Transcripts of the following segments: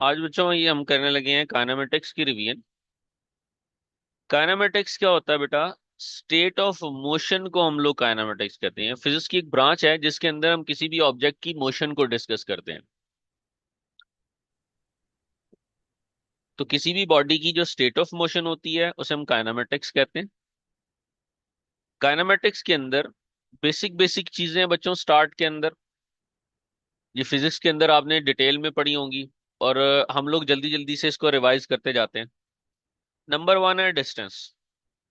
आज बच्चों ये हम करने लगे हैं काइनेमेटिक्स की रिवीजन। काइनेमेटिक्स क्या होता है बेटा? स्टेट ऑफ मोशन को हम लोग काइनेमेटिक्स कहते हैं। फिजिक्स की एक ब्रांच है जिसके अंदर हम किसी भी ऑब्जेक्ट की मोशन को डिस्कस करते हैं। तो किसी भी बॉडी की जो स्टेट ऑफ मोशन होती है उसे हम काइनेमेटिक्स कहते हैं। काइनेमेटिक्स के अंदर बेसिक बेसिक चीजें हैं बच्चों। स्टार्ट के अंदर ये फिजिक्स के अंदर आपने डिटेल में पढ़ी होंगी, और हम लोग जल्दी जल्दी से इसको रिवाइज करते जाते हैं। नंबर वन है डिस्टेंस।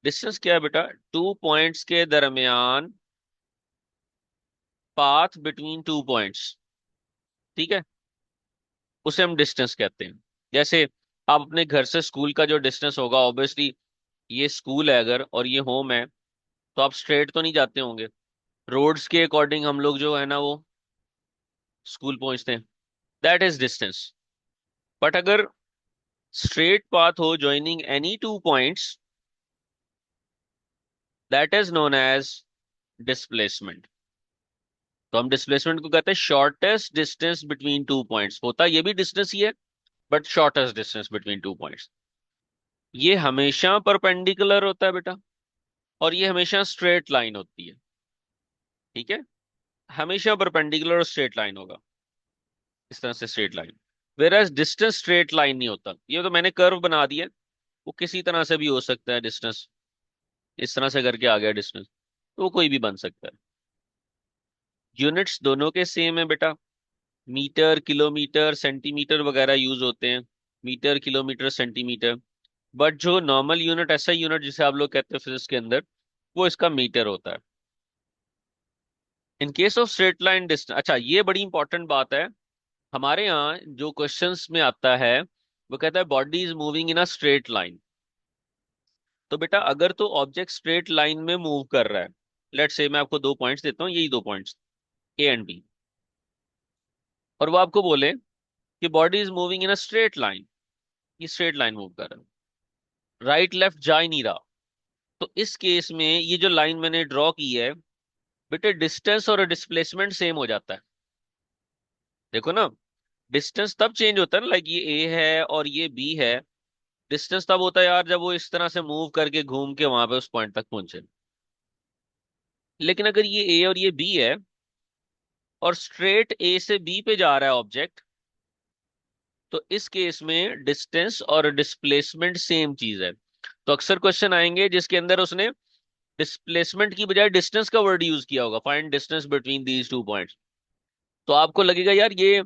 डिस्टेंस क्या है बेटा? टू पॉइंट्स के दरमियान पाथ बिटवीन टू पॉइंट्स। ठीक है, उसे हम डिस्टेंस कहते हैं। जैसे आप अपने घर से स्कूल का जो डिस्टेंस होगा, ऑब्वियसली ये स्कूल है अगर और ये होम है, तो आप स्ट्रेट तो नहीं जाते होंगे। रोड्स के अकॉर्डिंग हम लोग जो है ना वो स्कूल पहुंचते हैं। That is distance. बट अगर स्ट्रेट पाथ हो joining any two points, that is known as displacement. तो हम डिस्प्लेसमेंट को कहते हैं shortest distance between two points. होता ये भी डिस्टेंस ही है, but shortest distance between two points. ये हमेशा परपेंडिकुलर होता है बेटा, और ये हमेशा स्ट्रेट लाइन होती है। ठीक है, हमेशा परपेंडिकुलर और स्ट्रेट लाइन होगा, इस तरह से straight line. Where distance straight line नहीं होता। ये तो मैंने कर्व बना दिया, वो किसी तरह से भी हो सकता है डिस्टेंस। इस तरह से करके आ गया डिस्टेंस, तो वो कोई भी बन सकता है। यूनिट्स दोनों के सेम है बेटा। मीटर, किलोमीटर, सेंटीमीटर वगैरह यूज होते हैं। Metre, kilometre, centimetre. बट जो नॉर्मल यूनिट, ऐसा यूनिट जिसे आप लोग कहते हैं फिजिक्स के अंदर, वो इसका मीटर होता है। In case of straight line distance, अच्छा ये बड़ी इंपॉर्टेंट बात है। हमारे यहाँ जो क्वेश्चंस में आता है वो कहता है body is moving in a straight line. तो बेटा अगर तो ऑब्जेक्ट स्ट्रेट लाइन में मूव कर रहा है, लेट्स से मैं आपको दो पॉइंट्स देता हूँ, यही दो पॉइंट्स ए एंड बी, और वो आपको बोले कि body is moving in a straight line, ये स्ट्रेट लाइन मूव कर रहा है, राइट लेफ्ट जा ही नहीं रहा। तो इस केस में ये जो लाइन मैंने ड्रॉ की है बेटे, डिस्टेंस और डिस्प्लेसमेंट सेम हो जाता है। देखो ना, डिस्टेंस तब चेंज होता है ना, लाइक ये ए है और ये बी है। डिस्टेंस तब होता है यार जब वो इस तरह से मूव करके घूम के वहां पे उस पॉइंट तक पहुंचे। लेकिन अगर ये ए और ये बी है और स्ट्रेट ए से बी पे जा रहा है ऑब्जेक्ट, तो इस केस में डिस्टेंस और डिस्प्लेसमेंट सेम चीज है। तो अक्सर क्वेश्चन आएंगे जिसके अंदर उसने डिस्प्लेसमेंट की बजाय डिस्टेंस का वर्ड यूज किया होगा, find distance between these two points. तो आपको लगेगा यार ये,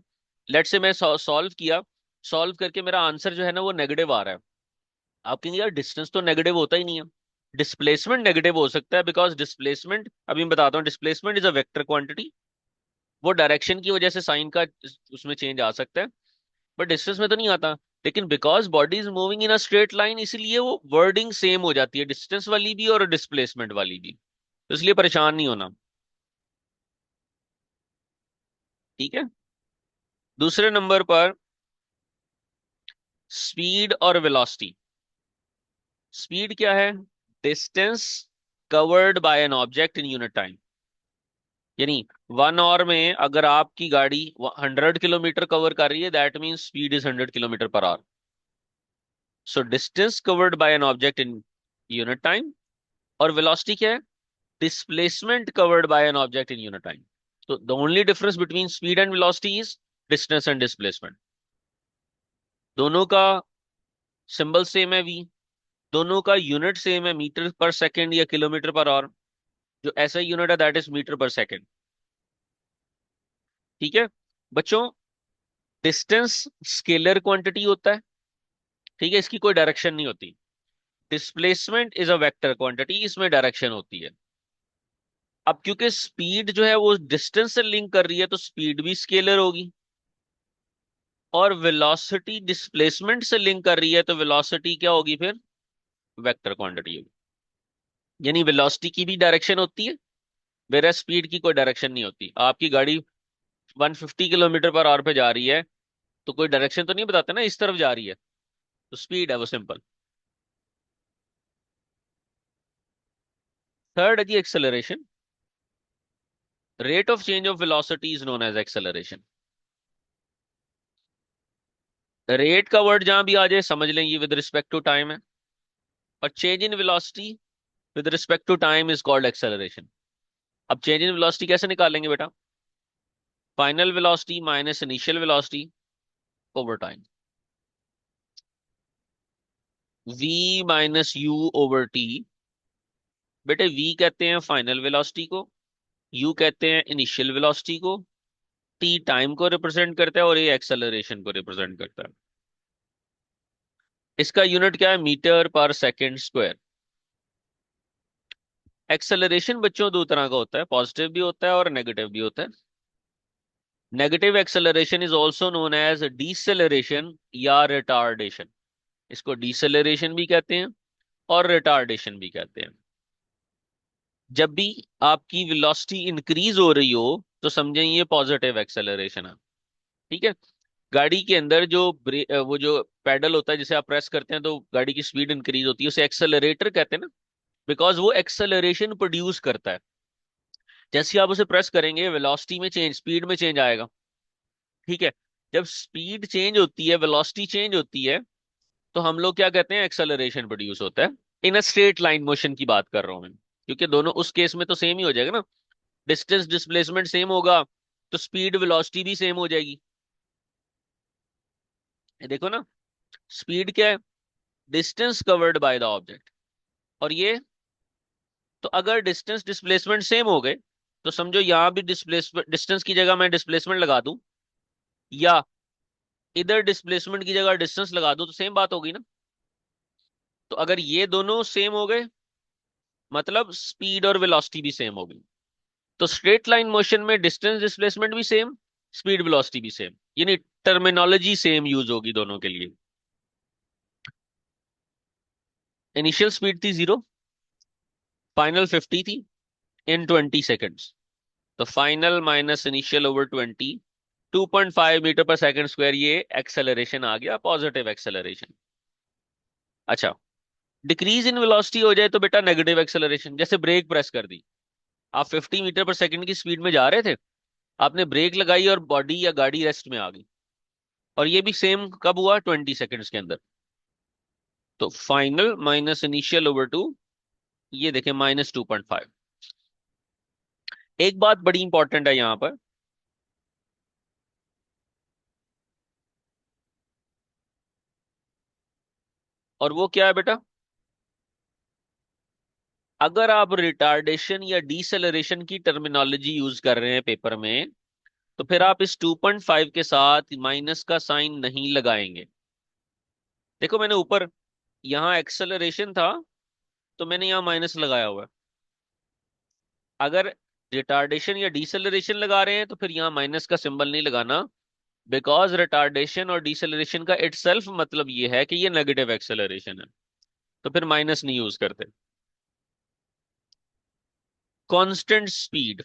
लेट से मैं सॉल्व किया, सॉल्व करके मेरा आंसर जो है ना वो नेगेटिव आ रहा है। आप कहेंगे यार डिस्टेंस तो नेगेटिव होता ही नहीं है। डिस्प्लेसमेंट नेगेटिव हो सकता है, बिकॉज डिस्प्लेसमेंट, अभी मैं बताता हूँ, displacement is a vector quantity. वो डायरेक्शन की वजह से साइन का उसमें चेंज आ सकता है, बट डिस्टेंस में तो नहीं आता। लेकिन because body is moving in a straight line, इसलिए वो वर्डिंग सेम हो जाती है, डिस्टेंस वाली भी और डिस्प्लेसमेंट वाली भी। तो इसलिए परेशान नहीं होना। ठीक है, दूसरे नंबर पर स्पीड और वेलोसिटी। स्पीड क्या है? Distance covered by an object in unit time. यानी 1 आवर में अगर आपकी गाड़ी 100 किलोमीटर कवर कर रही है, that means speed is 100 kilometre per hour. So distance covered by an object in unit time. और वेलोसिटी क्या है? Displacement covered by an object in unit time. तो the only difference between speed and velocity is distance and displacement. दोनों का symbol same है, V. दोनों का unit same है, मीटर पर सेकंड या किलोमीटर पर आवर। जो ऐसा यूनिट है दैट इज मीटर पर सेकंड। ठीक है बच्चों, डिस्टेंस स्केलर क्वांटिटी होता है। ठीक है, इसकी कोई डायरेक्शन नहीं होती। Displacement is a vector quantity, इसमें डायरेक्शन होती है। अब क्योंकि स्पीड जो है वो डिस्टेंस से लिंक कर रही है, तो स्पीड भी स्केलर होगी। और वेलोसिटी डिस्प्लेसमेंट से लिंक कर रही है, तो वेलोसिटी क्या होगी फिर? वेक्टर क्वांटिटी होगी। यानी वेलोसिटी की भी डायरेक्शन होती है, वेरा स्पीड की कोई डायरेक्शन नहीं होती। आपकी गाड़ी 150 किलोमीटर पर आवर पे जा रही है, तो कोई डायरेक्शन तो नहीं बताते ना इस तरफ जा रही है, तो स्पीड है वो, सिंपल। थर्ड है जी acceleration. Rate of change of velocity is known as acceleration. Rate का वर्ड जहां भी आ जाए समझ लें ये विद रिस्पेक्ट टू टाइम है, और change in velocity with respect to time is called acceleration. अब चेंज इन वेलोसिटी कैसे निकालेंगे बेटा? Final velocity minus initial velocity over time. v minus u over t. बेटे v कहते हैं फाइनल वेलोसिटी को, u कहते हैं इनिशियल वेलोसिटी को, t टाइम को रिप्रेजेंट करता है और ये एक्सेलरेशन को रिप्रेजेंट करता है। इसका यूनिट क्या है? मीटर पर सेकंड स्क्वायर। एक्सेलरेशन बच्चों दो तरह का होता है, पॉजिटिव भी होता है और नेगेटिव भी होता है। Negative acceleration is also known as deceleration या रिटार्डेशन। इसको डीसेलरेशन भी कहते हैं और रिटार्डेशन भी कहते हैं। जब भी आपकी वेलोसिटी इंक्रीज हो रही हो तो समझें ये पॉजिटिव एक्सेलरेशन है। ठीक है। गाड़ी के अंदर जो वो जो पेडल होता है जिसे आप प्रेस करते हैं तो गाड़ी की स्पीड इंक्रीज होती है, उसे एक्सेलरेटर कहते हैं ना, बिकॉज वो एक्सेलरेशन प्रोड्यूस करता है। जैसे ही आप उसे प्रेस करेंगे वेलोसिटी में चेंज, स्पीड में चेंज आएगा। ठीक है। जब स्पीड चेंज होती है, वेलोसिटी चेंज होती है, तो हम लोग क्या कहते हैं? एक्सेलरेशन प्रोड्यूस होता है। इन अ स्ट्रेट लाइन मोशन की बात कर रहा हूं मैं, क्योंकि दोनों उस केस में तो सेम ही हो जाएगा ना। डिस्टेंस डिस्प्लेसमेंट सेम होगा तो स्पीड वेलोसिटी भी सेम हो जाएगी। ये देखो ना, स्पीड क्या है? Distance covered by the object. और ये, तो अगर डिस्टेंस डिस्प्लेसमेंट सेम हो गए तो समझो यहां भी डिस्प्लेसमेंट, डिस्टेंस की जगह मैं डिस्प्लेसमेंट लगा दूं, या इधर डिस्प्लेसमेंट की जगह डिस्टेंस लगा दूं, तो सेम बात होगी ना। तो अगर ये दोनों सेम हो गए मतलब स्पीड और वेलोसिटी भी सेम होगी। तो स्ट्रेट लाइन मोशन में डिस्टेंस डिस्प्लेसमेंट भी सेम, स्पीड वेलोसिटी भी सेम, यानी टर्मिनोलॉजी सेम यूज होगी दोनों के लिए। इनिशियल स्पीड थी 0, फाइनल 50 थी इन 20 सेकेंड्स। तो final minus initial over 20, 2.5 metre पर सेकंड स्क्वायर, ये एक्सेलरेशन आ गया, पॉजिटिव एक्सेलरेशन। अच्छा, डिक्रीज इन वेलोसिटी हो जाए तो बेटा नेगेटिव एक्सेलरेशन। जैसे ब्रेक प्रेस कर दी, आप 50 मीटर पर सेकंड की स्पीड में जा रहे थे, आपने ब्रेक लगाई और बॉडी या गाड़ी रेस्ट में आ गई, और ये भी सेम कब हुआ? 20 सेकेंड्स के अंदर। तो final minus initial over two, ये देखें -2.5। एक बात बड़ी इंपॉर्टेंट है यहां पर, और वो क्या है बेटा? अगर आप रिटार्डेशन या डीसेलरेशन की टर्मिनोलॉजी यूज कर रहे हैं पेपर में, तो फिर आप इस 2.5 के साथ माइनस का साइन नहीं लगाएंगे। देखो मैंने ऊपर यहां एक्सेलरेशन था तो मैंने यहां माइनस लगाया हुआ है। अगर रिटार्डेशन या डीसेलरेशन लगा रहे हैं तो फिर यहां माइनस का सिंबल नहीं लगाना, बिकॉज रिटार्डेशन और डीसेलरेशन का इटसेल्फ मतलब ये है कि ये नेगेटिव एक्सेलरेशन है, तो फिर माइनस नहीं यूज करते। कांस्टेंट स्पीड,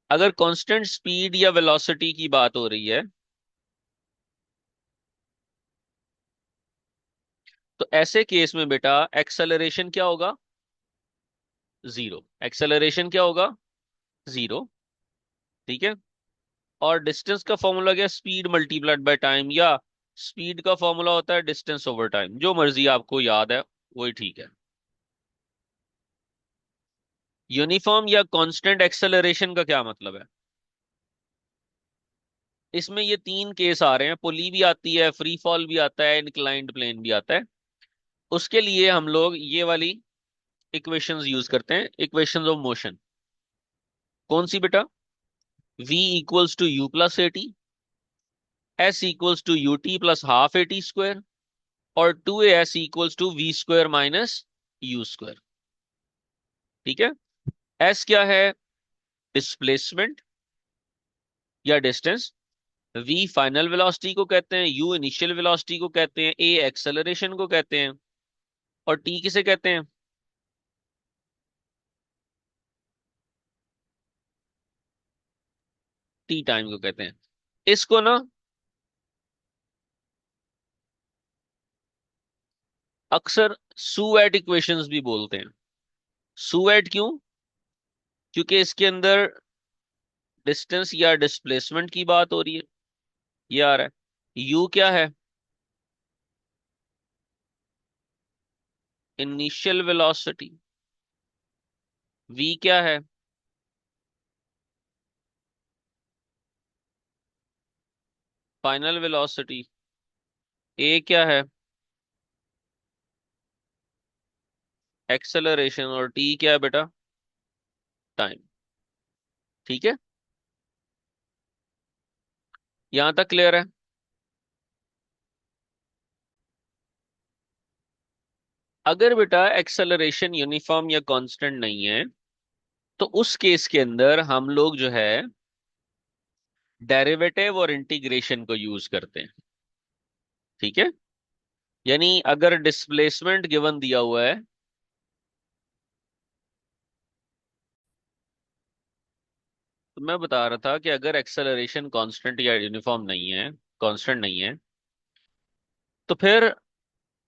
अगर कांस्टेंट स्पीड या वेलोसिटी की बात हो रही है तो ऐसे केस में बेटा एक्सेलरेशन क्या होगा? 0। एक्सेलरेशन क्या होगा? 0। ठीक है। और डिस्टेंस का फॉर्मूला क्या? स्पीड मल्टीप्लाइड बाय टाइम, या स्पीड का फॉर्मूला होता है डिस्टेंस ओवर टाइम, जो मर्जी आपको याद है वही ठीक है। यूनिफॉर्म या कांस्टेंट एक्सेलरेशन का क्या मतलब है? इसमें ये तीन केस आ रहे हैं, पुली भी आती है, फ्री फॉल भी आता है, इंक्लाइंड प्लेन भी आता है। उसके लिए हम लोग ये वाली इक्वेशंस यूज करते हैं, इक्वेशंस ऑफ मोशन। कौन सी बेटा? v equals to u plus a t, s equals to u t plus half a t square, और 2as equals to v square minus u square. ठीक है। एस क्या है? डिस्प्लेसमेंट या डिस्टेंस, वी फाइनल वेलोसिटी को कहते हैं, you initial velocity को कहते हैं, ए एक्सेलरेशन को कहते हैं, और टी किसे कहते हैं? टी टाइम को कहते हैं। इसको ना अक्सर सुएट इक्वेशंस भी बोलते हैं। सुएट क्यों? क्योंकि इसके अंदर डिस्टेंस या डिस्प्लेसमेंट की बात हो रही है, ये आ रहा है। यू क्या है? Initial velocity. वी क्या है? Final velocity. ए क्या है? एक्सेलरेशन। और टी क्या है बेटा? टाइम। ठीक है, यहां तक क्लियर है? अगर बेटा एक्सेलरेशन यूनिफॉर्म या कांस्टेंट नहीं है, तो उस केस के अंदर हम लोग जो है डेरिवेटिव और इंटीग्रेशन को यूज करते हैं। ठीक है, यानी अगर डिस्प्लेसमेंट गिवन दिया हुआ है, तो मैं बता रहा था कि अगर एक्सेलरेशन कांस्टेंट या यूनिफॉर्म नहीं है, कांस्टेंट नहीं है, तो फिर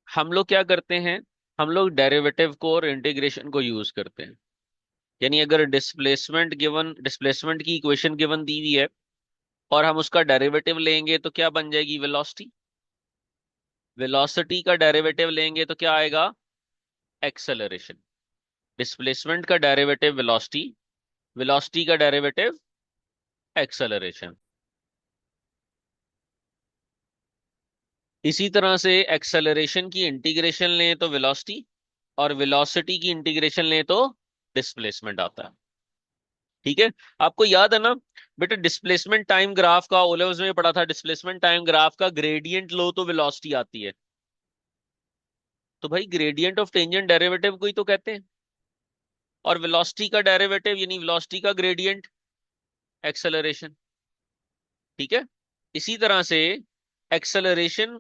हम लोग क्या करते हैं? हम लोग डेरिवेटिव को और इंटीग्रेशन को यूज करते हैं। यानी अगर डिस्प्लेसमेंट की इक्वेशन गिवन दी हुई है और हम उसका डेरिवेटिव लेंगे तो क्या बन जाएगी? वेलोसिटी। वेलोसिटी का डेरिवेटिव लेंगे तो क्या आएगा? एक्सेलरेशन। डिस्प्लेसमेंट का डेरिवेटिव वेलोसिटी, वेलोसिटी का डेरिवेटिव एक्सेलरेशन। इसी तरह से एक्सेलरेशन की इंटीग्रेशन लें तो वेलोसिटी, और वेलोसिटी की इंटीग्रेशन लें तो डिस्प्लेसमेंट आता है। ठीक है, आपको याद है ना बेटा, डिस्प्लेसमेंट टाइम ग्राफ का ओ लेवल्स में पढ़ा था, डिस्प्लेसमेंट टाइम ग्राफ का ग्रेडियंट लो तो वेलोसिटी आती है। तो भाई ग्रेडियंट ऑफ टेंजेंट डेरिवेटिव को ही तो कहते हैं। और वेलोसिटी का डेरिवेटिव यानी वेलोसिटी का ग्रेडियंट एक्सेलरेशन। ठीक है, इसी तरह से एक्सेलरेशन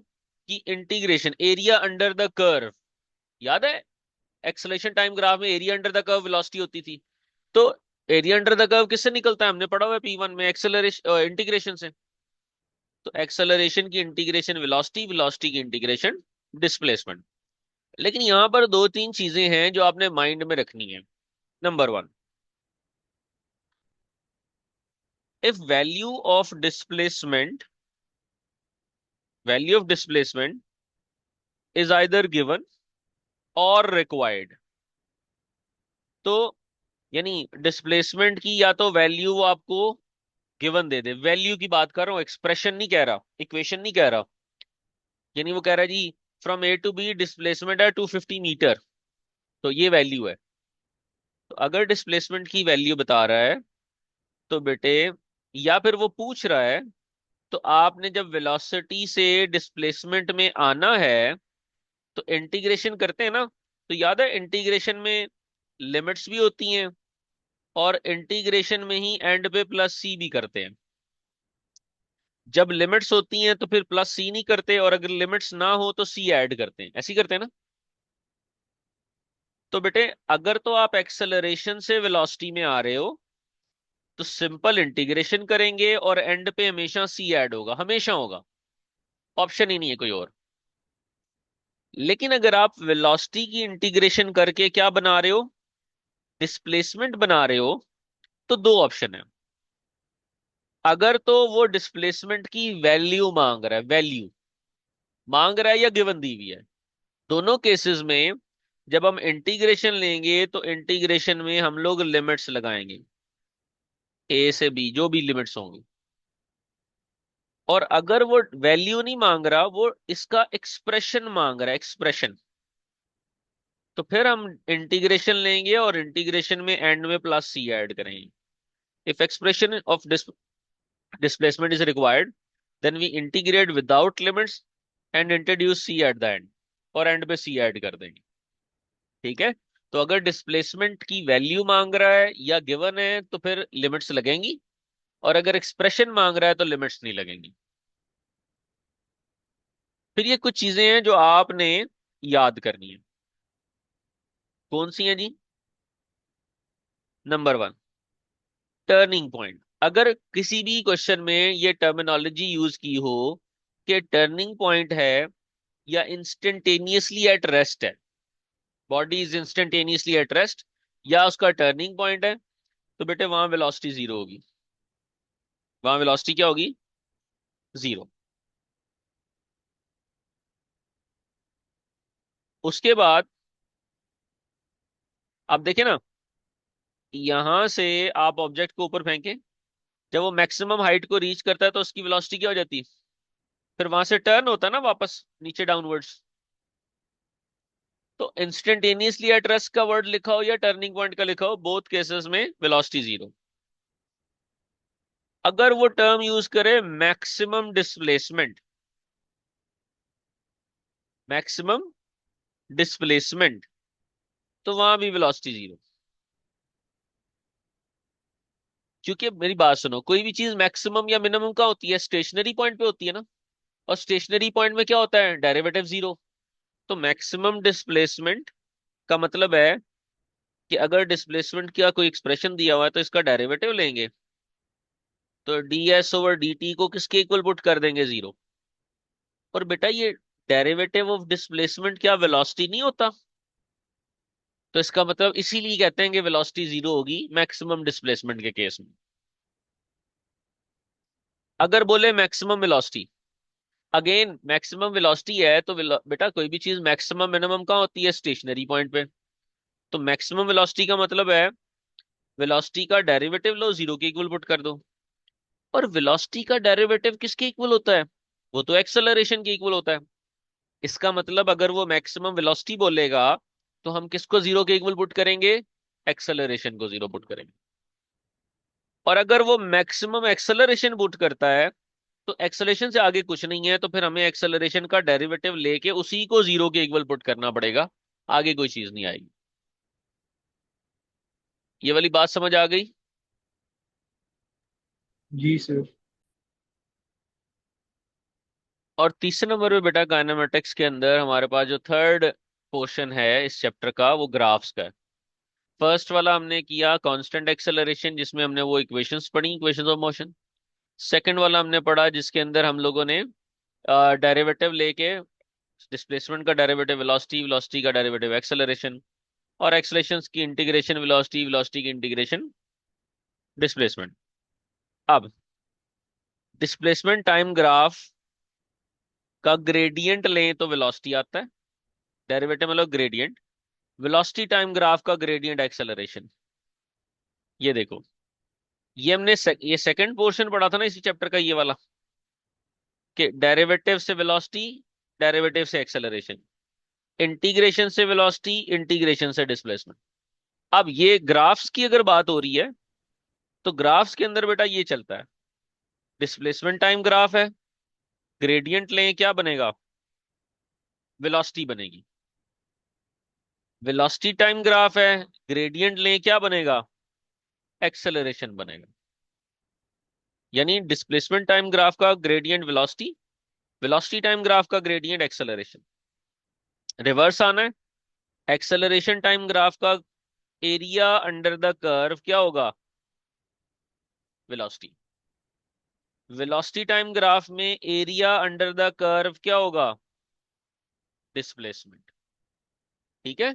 की integration area under the curve, याद है? एक्सेलरेशन टाइम ग्राफ में area under the curve velocity होती थी। तो एरिया अंडर द कर्व किससे निकलता है? हमने पढ़ा हुआ है P1 में, एक्सेलरेशन इंटीग्रेशन से। तो एक्सेलरेशन की इंटीग्रेशन वेलोसिटी, वेलोसिटी की इंटीग्रेशन डिस्प्लेसमेंट। लेकिन यहां पर दो तीन चीजें हैं जो आपने माइंड में रखनी है। Number one, if value of displacement is either given और रिक्वायर्ड, तो यानी डिस्प्लेसमेंट की या तो वैल्यू वो आपको गिवन दे दे, वैल्यू की बात कर रहा हूं, एक्सप्रेशन नहीं कह रहा, इक्वेशन नहीं कह रहा। यानी वो कह रहा है जी from A to B displacement है 250 मीटर, तो ये वैल्यू है। तो अगर डिस्प्लेसमेंट की वैल्यू बता रहा है तो बेटे, या फिर वो पूछ रहा है, तो आपने जब वेलोसिटी से डिस्प्लेसमेंट में आना है तो इंटीग्रेशन करते हैं ना, तो याद है इंटीग्रेशन में लिमिट्स भी होती हैं, और इंटीग्रेशन में ही एंड पे प्लस सी भी करते हैं। जब लिमिट्स होती हैं तो फिर प्लस सी नहीं करते, और अगर लिमिट्स ना हो तो सी ऐड करते हैं, ऐसे ही करते हैं ना। तो बेटे अगर तो आप एक्सेलरेशन से वेलोसिटी में आ रहे हो तो सिंपल इंटीग्रेशन करेंगे और एंड पे हमेशा सी ऐड होगा, हमेशा होगा, ऑप्शन ही नहीं है कोई और। लेकिन अगर आप वेलोसिटी की इंटीग्रेशन करके क्या बना रहे हो? डिस्प्लेसमेंट बना रहे हो, तो दो ऑप्शन है। अगर तो वो डिस्प्लेसमेंट की वैल्यू मांग रहा है, वैल्यू मांग रहा है या गिवन दी हुई है, दोनों केसेस में जब हम इंटीग्रेशन लेंगे तो इंटीग्रेशन में हम लोग लिमिट्स लगाएंगे, ए से बी जो भी लिमिट्स होंगी। और अगर वो वैल्यू नहीं मांग रहा, वो इसका एक्सप्रेशन मांग रहा है, एक्सप्रेशन, तो फिर हम इंटीग्रेशन लेंगे और इंटीग्रेशन में एंड में प्लस सी ऐड करेंगे। If expression of displacement is required, then we integrate without limits and introduce c at the end, और एंड पे सी ऐड कर देंगे। ठीक है, तो अगर डिस्प्लेसमेंट की वैल्यू मांग रहा है या गिवन है तो फिर लिमिट्स लगेंगी, और अगर एक्सप्रेशन मांग रहा है तो लिमिट्स नहीं लगेंगी। फिर ये कुछ चीजें हैं जो आपने याद करनी है। कौन सी हैं जी? Number one, turning point. अगर किसी भी क्वेश्चन में ये टर्मिनोलॉजी यूज की हो कि टर्निंग पॉइंट है या इंस्टेंटेनियसली एट रेस्ट है, body is instantaneously at rest, या उसका टर्निंग पॉइंट है, तो बेटे वहां वेलोसिटी जीरो होगी। वहां वेलोसिटी क्या होगी? जीरो। उसके बाद आप देखें ना, यहां से आप ऑब्जेक्ट को ऊपर फेंकें, जब वो मैक्सिमम हाइट को रीच करता है तो उसकी वेलोसिटी क्या हो जाती है? फिर वहां से टर्न होता है ना वापस नीचे डाउनवर्ड्स। तो इंस्टेंटेनियसली एट रेस्ट का वर्ड लिखा हो या टर्निंग पॉइंट का लिखा हो, बोथ केसेस में वेलोसिटी जीरो। अगर वो टर्म यूज करे मैक्सिमम डिस्प्लेसमेंट, मैक्सिमम डिस्प्लेसमेंट, तो वहां भी वेलोसिटी जीरो। क्योंकि मेरी बात सुनो, कोई भी चीज मैक्सिमम या मिनिमम का होती है, स्टेशनरी पॉइंट पे होती है ना। और स्टेशनरी पॉइंट में क्या होता है? Derivative zero. तो मैक्सिमम डिस्प्लेसमेंट का मतलब है कि अगर डिस्प्लेसमेंट का कोई एक्सप्रेशन दिया हुआ है तो इसका डेरिवेटिव लेंगे, तो ds/dt को किसके इक्वल पुट कर देंगे? जीरो। और बेटा ये डेरिवेटिव ऑफ डिस्प्लेसमेंट क्या वेलोसिटी नहीं होता? तो इसका मतलब इसीलिए कहते हैं कि वेलोसिटी जीरो होगी मैक्सिमम डिस्प्लेसमेंट के केस में। अगर बोले maximum velocity, again maximum velocity है तो बेटा कोई भी चीज मैक्सिमम मिनिमम का होती है स्टेशनरी पॉइंट पे। तो मैक्सिमम वेलोसिटी का मतलब है वेलोसिटी का डेरिवेटिव लो, जीरो के इक्वल पुट कर दो। और वेलोसिटी का डेरिवेटिव किसके इक्वल होता है? वो तो एक्सेलरेशन के इक्वल होता है। इसका मतलब अगर वो मैक्सिमम वेलोसिटी बोलेगा तो हम किसको जीरो के इक्वल पुट करेंगे? एक्सेलरेशन को जीरो पुट करेंगे। और अगर वो मैक्सिमम एक्सेलरेशन पुट करता है तो एक्सेलरेशन से आगे कुछ नहीं है, तो फिर हमें एक्सेलरेशन का डेरिवेटिव लेके उसी को जीरो के इक्वल पुट करना पड़ेगा। आगे कोई चीज नहीं आएगी। ये वाली बात समझ आ गई? जी सर। और तीसरे नंबर पे बेटा काइनेमेटिक्स के अंदर हमारे पास जो थर्ड पोर्शन है इस चैप्टर का, वो ग्राफ्स का है। फर्स्ट वाला हमने किया कांस्टेंट एक्सेलरेशन, जिसमें हमने वो इक्वेशंस पढ़ी, इक्वेशंस ऑफ मोशन। सेकंड वाला हमने पढ़ा जिसके अंदर हम लोगों ने डेरिवेटिव लेके, डिस्प्लेसमेंट का डेरिवेटिव वेलोसिटी, वेलोसिटी का डेरिवेटिव एक्सेलरेशन, और एक्सेलरेशन की इंटीग्रेशन वेलोसिटी, वेलोसिटी की इंटीग्रेशन डिस्प्लेसमेंट। अब डिस्प्लेसमेंट टाइम ग्राफ का ग्रेडियंट लें तो वेलोसिटी आता है, डेरिवेटिव मतलब ग्रेडियंट। वेलोसिटी टाइम ग्राफ का ग्रेडियंट एक्सेलरेशन। ये देखो, ये हमने ये सेकंड पोर्शन पढ़ा था ना इसी चैप्टर का, ये वाला, कि डेरिवेटिव से वेलोसिटी, डेरिवेटिव से एक्सेलरेशन, इंटीग्रेशन से वेलोसिटी, इंटीग्रेशन से डिस्प्लेसमेंट। अब ये ग्राफ्स की अगर बात हो रही है तो ग्राफ्स के अंदर बेटा ये चलता है, डिस्प्लेसमेंट टाइम ग्राफ है, ग्रेडियंट लें क्या बनेगा? वेलोसिटी बनेगी। वेलोसिटी टाइम ग्राफ है, ग्रेडियंट लें क्या बनेगा? एक्सेलरेशन बनेगा। यानी डिस्प्लेसमेंट टाइम ग्राफ का gradient velocity, velocity time graph का ग्रेडियंट एक्सेलरेशन। रिवर्स आना है, एक्सेलरेशन टाइम ग्राफ का एरिया अंडर द कर्व क्या होगा? वेलोसिटी। वेलोसिटी टाइम ग्राफ में एरिया अंडर द कर्व क्या होगा? डिस्प्लेसमेंट। ठीक है।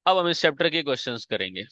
अब हम इस चैप्टर के क्वेश्चंस करेंगे।